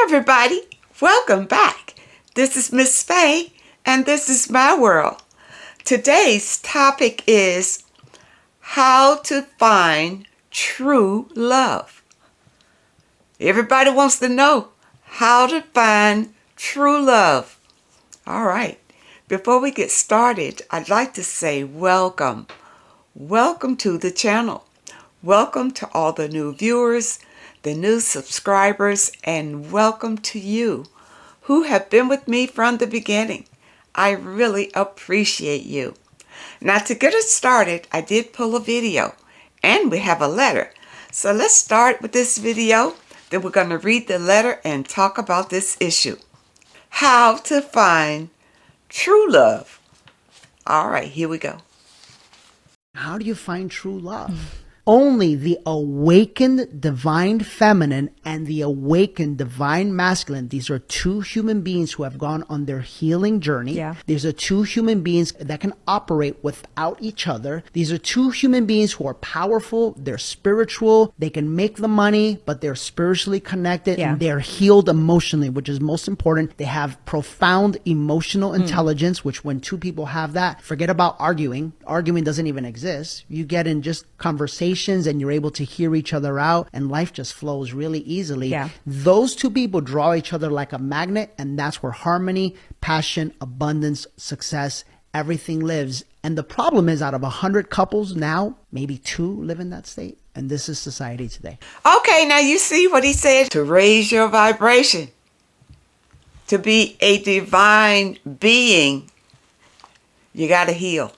everybody, welcome back. This is Miss Faye, and this is my world. Today's topic is how to find true love. Everybody wants to know how to find true love. All right, before we get started, I'd like to say welcome. Welcome to the channel. Welcome to all the new viewers, the new subscribers, and welcome to you who have been with me from the beginning. I really appreciate you. Now, to get us started, I did pull a video and we have a letter. So let's start with this video. Then we're going to read the letter and talk about this issue. How to find true love. All right, here we go. How do you find true love? Only the awakened divine feminine and the awakened divine masculine, these are two human beings who have gone on their healing journey. Yeah. These are two human beings that can operate without each other. These are two human beings who are powerful, they're spiritual, they can make the money, but they're spiritually connected and they're healed emotionally, which is most important. They have profound emotional intelligence, which when two people have that, forget about arguing. Arguing doesn't even exist. You get in just conversation and you're able to hear each other out and life just flows really easily. Yeah. Those two people draw each other like a magnet, and that's where harmony, passion, abundance, success, everything lives. And the problem is, out of 100 couples now, maybe 2 live in that state. And this is society today. Okay, now you see what he said. To raise your vibration, to be a divine being, you got to heal.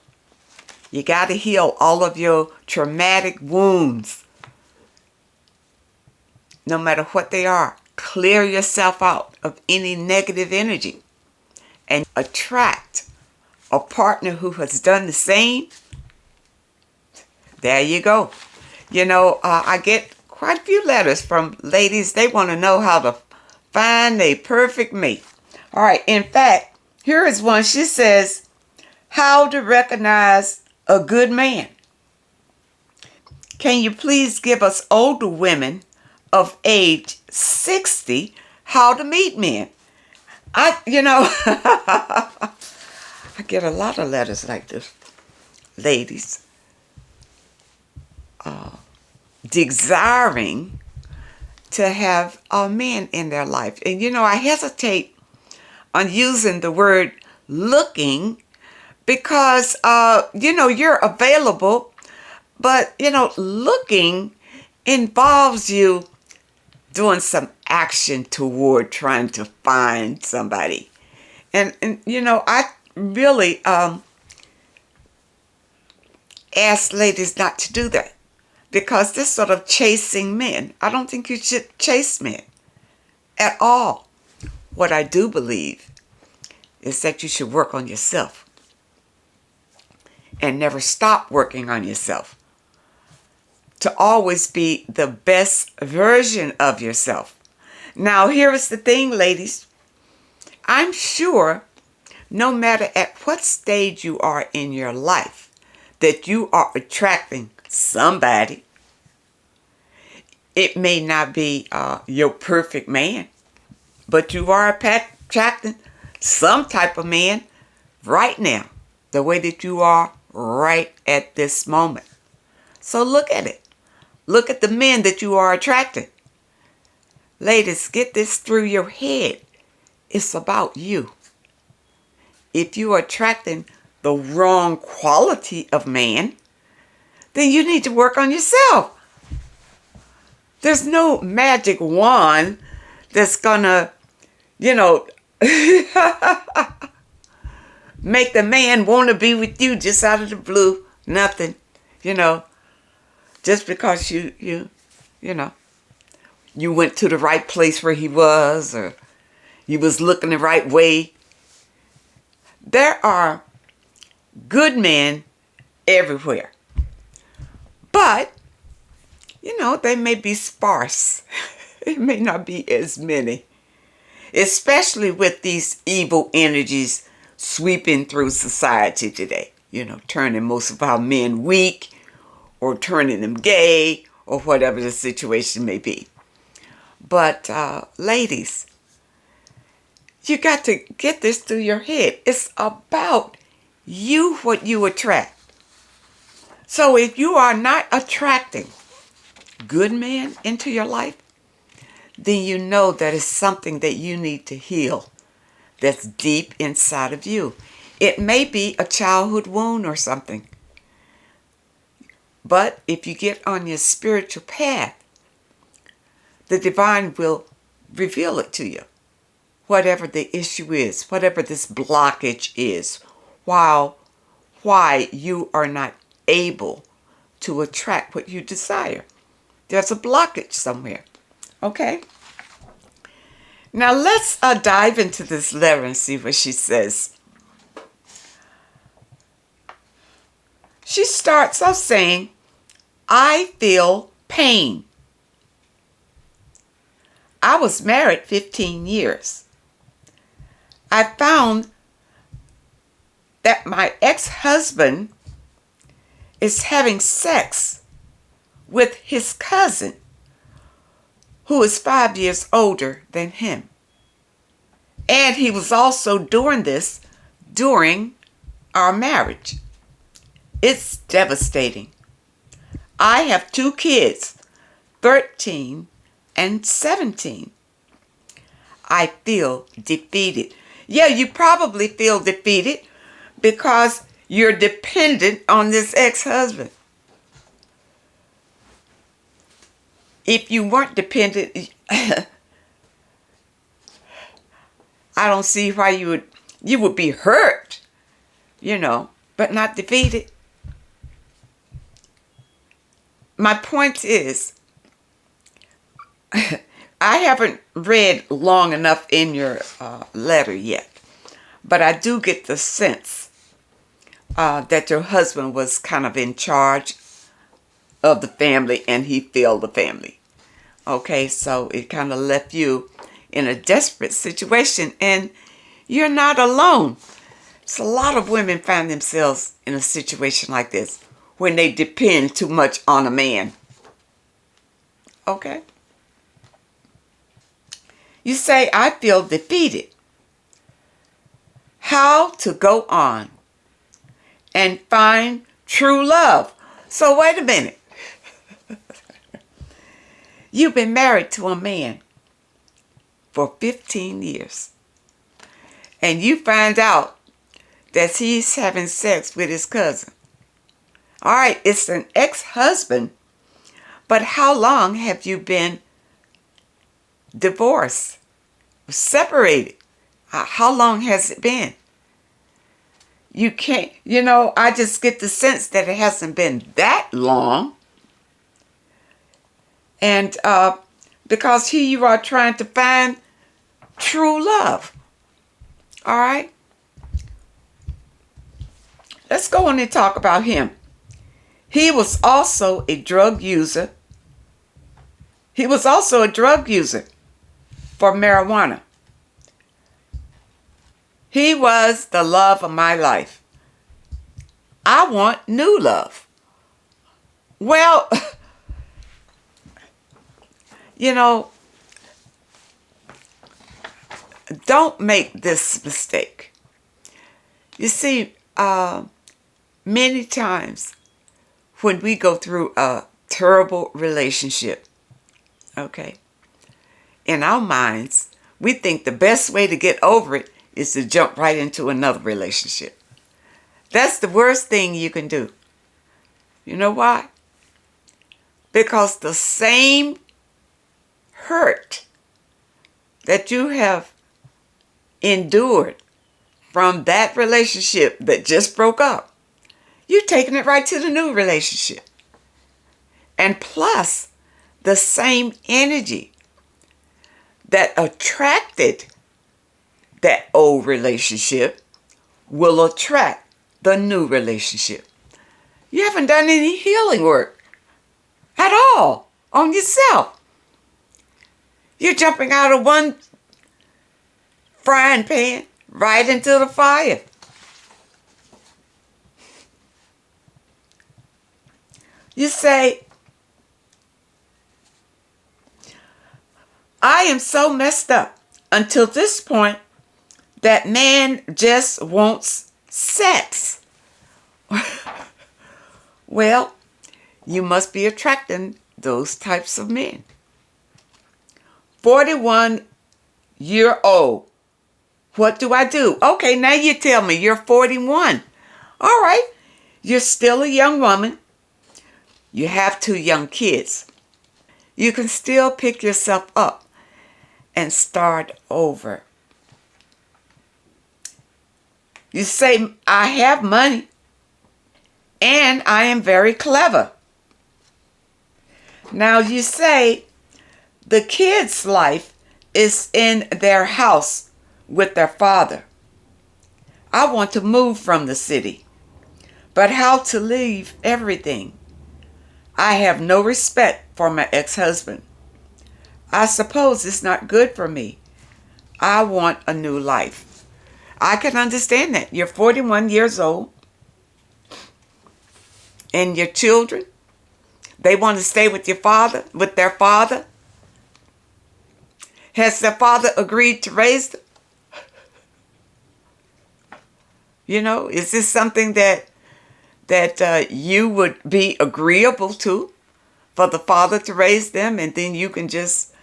You got to heal all of your traumatic wounds, no matter what they are. Clear yourself out of any negative energy and attract a partner who has done the same. There you go. You know, I get quite a few letters from ladies. They want to know how to find a perfect mate. All right. In fact, here is one. She says, how to recognize a good man. Can you please give us older women of age 60 how to meet men? I get a lot of letters like this. Ladies desiring to have a man in their life. And I hesitate on using the word looking because, you're available, but, looking involves you doing some action toward trying to find somebody. And I really ask ladies not to do that because this sort of chasing men. I don't think you should chase men at all. What I do believe is that you should work on yourself. And never stop working on yourself. To always be the best version of yourself. Now, here is the thing, ladies. I'm sure no matter at what stage you are in your life, that you are attracting somebody. It may not be your perfect man, but you are attracting some type of man right now, the way that you are right at this moment. So look at it. Look at the men that you are attracting. Ladies, get this through your head. It's about you. If you are attracting the wrong quality of man, then you need to work on yourself. There's no magic wand that's gonna, make the man want to be with you just out of the blue. Nothing, just because you went to the right place where he was, or you was looking the right way. There are good men everywhere. But, they may be sparse. It may not be as many. Especially with these evil energies sweeping through society today, turning most of our men weak or turning them gay or whatever the situation may be. But ladies, You got to get this through your head. It's about you, what you attract. So if you are not attracting good men into your life, then you know that it's something that you need to heal that's deep inside of you. It may be a childhood wound or something. But if you get on your spiritual path, the divine will reveal it to you. Whatever the issue is, whatever this blockage is, why you are not able to attract what you desire. There's a blockage somewhere. Okay? Now let's dive into this letter and see what she says. She starts off saying, I feel pain. I was married 15 years. I found that my ex-husband is having sex with his cousin, who is 5 years older than him. And he was also doing this during our marriage. It's devastating. I have 2 kids, 13 and 17. I feel defeated. Yeah, you probably feel defeated because you're dependent on this ex-husband. If you weren't dependent, I don't see why you would be hurt, but not defeated. My point is, I haven't read long enough in your letter yet, but I do get the sense that your husband was kind of in charge of the family and he failed the family. Okay, so it kind of left you in a desperate situation, and you're not alone. So a lot of women find themselves in a situation like this when they depend too much on a man. Okay? You say, I feel defeated. How to go on and find true love. So wait a minute. You've been married to a man for 15 years. And you find out that he's having sex with his cousin. All right, it's an ex-husband. But how long have you been divorced? Separated? How long has it been? You can't, I just get the sense that it hasn't been that long. And because here you are trying to find true love. All right? Let's go on and talk about him. He was also a drug user. He was also a drug user for marijuana. He was the love of my life. I want new love. Well, don't make this mistake. You see, many times when we go through a terrible relationship, okay, in our minds, we think the best way to get over it is to jump right into another relationship. That's the worst thing you can do. You know why? Because the same hurt that you have endured from that relationship that just broke up, you're taking it right to the new relationship. And plus, the same energy that attracted that old relationship will attract the new relationship. You haven't done any healing work at all on yourself. You're jumping out of one frying pan right into the fire. You say, I am so messed up. Until this point, that man just wants sex. Well, you must be attracting those types of men. 41-year-old. What do I do? Okay, now you tell me you're 41. All right. You're still a young woman. You have 2 young kids. You can still pick yourself up and start over. You say, I have money and I am very clever. Now you say the kids' life is in their house with their father. I want to move from the city, but how to leave everything? I have no respect for my ex-husband. I suppose it's not good for me. I want a new life. I can understand that. You're 41 years old. And your children, they want to stay with your father, with their father. Has their father agreed to raise them? You know, is this something that you would be agreeable to, for the father to raise them, and then you can just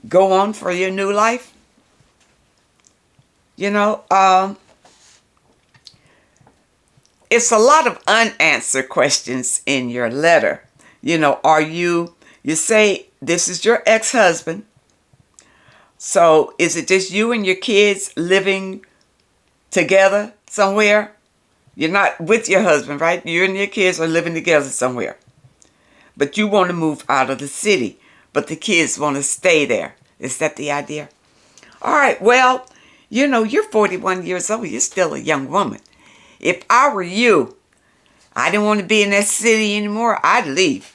go on for your new life? You know, it's a lot of unanswered questions in your letter. You know, you say this is your ex-husband. So is it just you and your kids living together somewhere? You're not with your husband, right? You and your kids are living together somewhere. But you want to move out of the city, but the kids want to stay there. Is that the idea? All right, well, you know, you're 41 years old. You're still a young woman. If I were you, I didn't want to be in that city anymore. I'd leave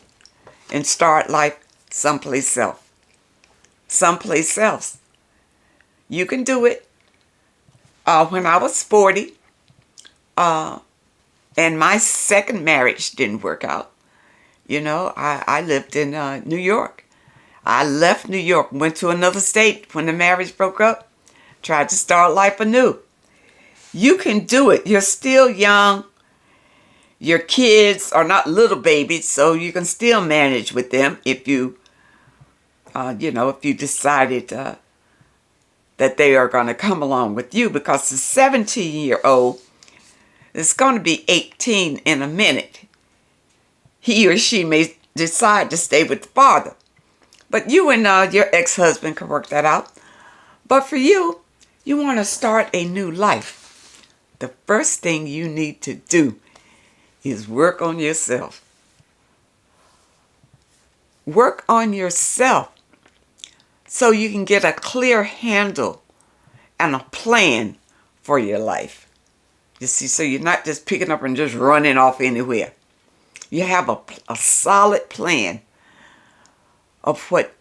and start life someplace else. Someplace else. You can do it. When I was 40, and my second marriage didn't work out, you know, I lived in New York. I left New York, went to another state when the marriage broke up, tried to start life anew. You can do it. You're still young. Your kids are not little babies, so you can still manage with them if you, if you decided that they are going to come along with you, because the 17-year-old is going to be 18 in a minute. He or she may decide to stay with the father. But you and your ex-husband can work that out. But for you, you want to start a new life. The first thing you need to do is work on yourself. Work on yourself so you can get a clear handle and a plan for your life. You see, so you're not just picking up and just running off anywhere. You have a solid plan of what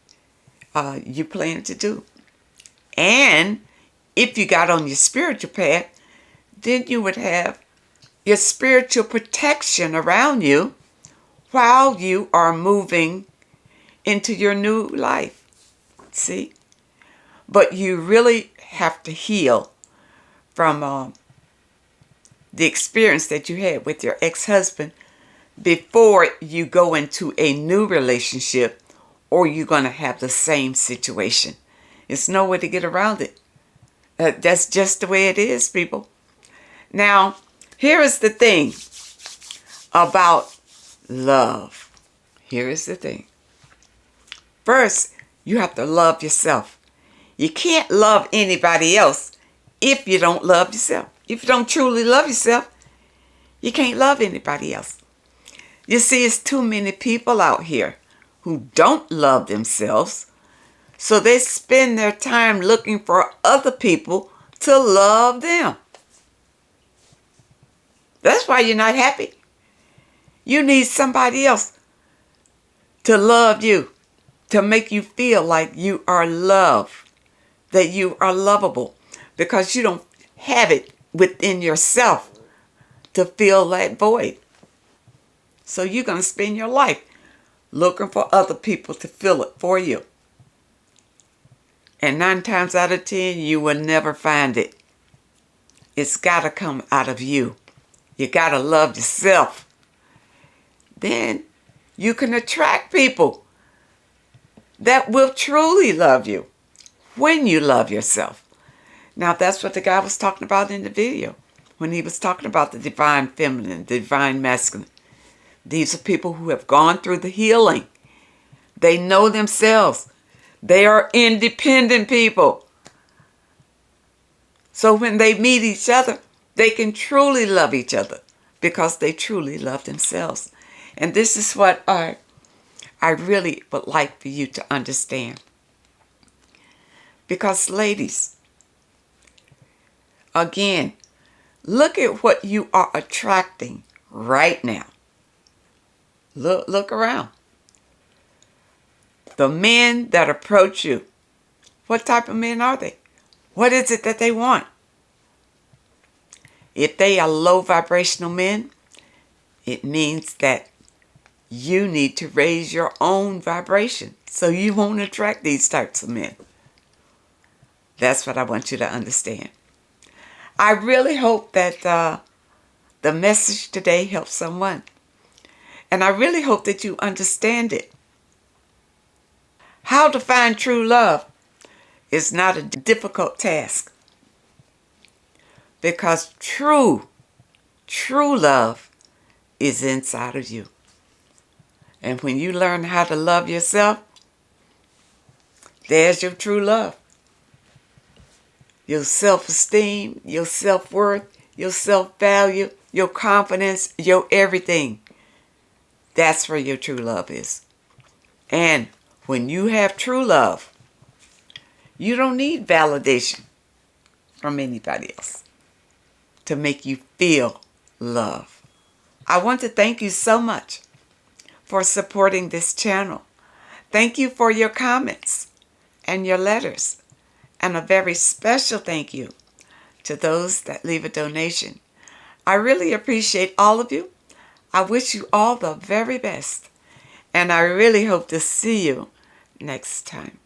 you plan to do. And if you got on your spiritual path, then you would have your spiritual protection around you while you are moving into your new life. See? But you really have to heal from the experience that you had with your ex-husband before you go into a new relationship, or you're going to have the same situation. There's no way to get around it. That's just the way it is, people. Now, here is the thing about love. Here is the thing. First, you have to love yourself. You can't love anybody else if you don't love yourself. If you don't truly love yourself, you can't love anybody else. You see, it's too many people out here who don't love themselves, so they spend their time looking for other people to love them. That's why you're not happy. You need somebody else to love you, to make you feel like you are loved, that you are lovable, because you don't have it within yourself to fill that void. So you're going to spend your life looking for other people to fill it for you. And 9 times out of 10, you will never find it. It's got to come out of you. You got to love yourself. Then you can attract people that will truly love you when you love yourself. Now, that's what the guy was talking about in the video when he was talking about the divine feminine, the divine masculine. These are people who have gone through the healing. They know themselves. They are independent people. So when they meet each other, they can truly love each other because they truly love themselves. And this is what I really would like for you to understand. Because ladies, again, look at what you are attracting right now. Look around. The men that approach you, what type of men are they? What is it that they want? If they are low vibrational men, it means that you need to raise your own vibration so you won't attract these types of men. That's what I want you to understand. I really hope that the message today helps someone. And I really hope that you understand it. How to find true love is not a difficult task. Because true love is inside of you. And when you learn how to love yourself, there's your true love. Your self-esteem, your self-worth, your self-value, your confidence, your everything. That's where your true love is. And when you have true love, you don't need validation from anybody else to make you feel love. I want to thank you so much for supporting this channel. Thank you for your comments and your letters. And a very special thank you to those that leave a donation. I really appreciate all of you. I wish you all the very best. And I really hope to see you next time.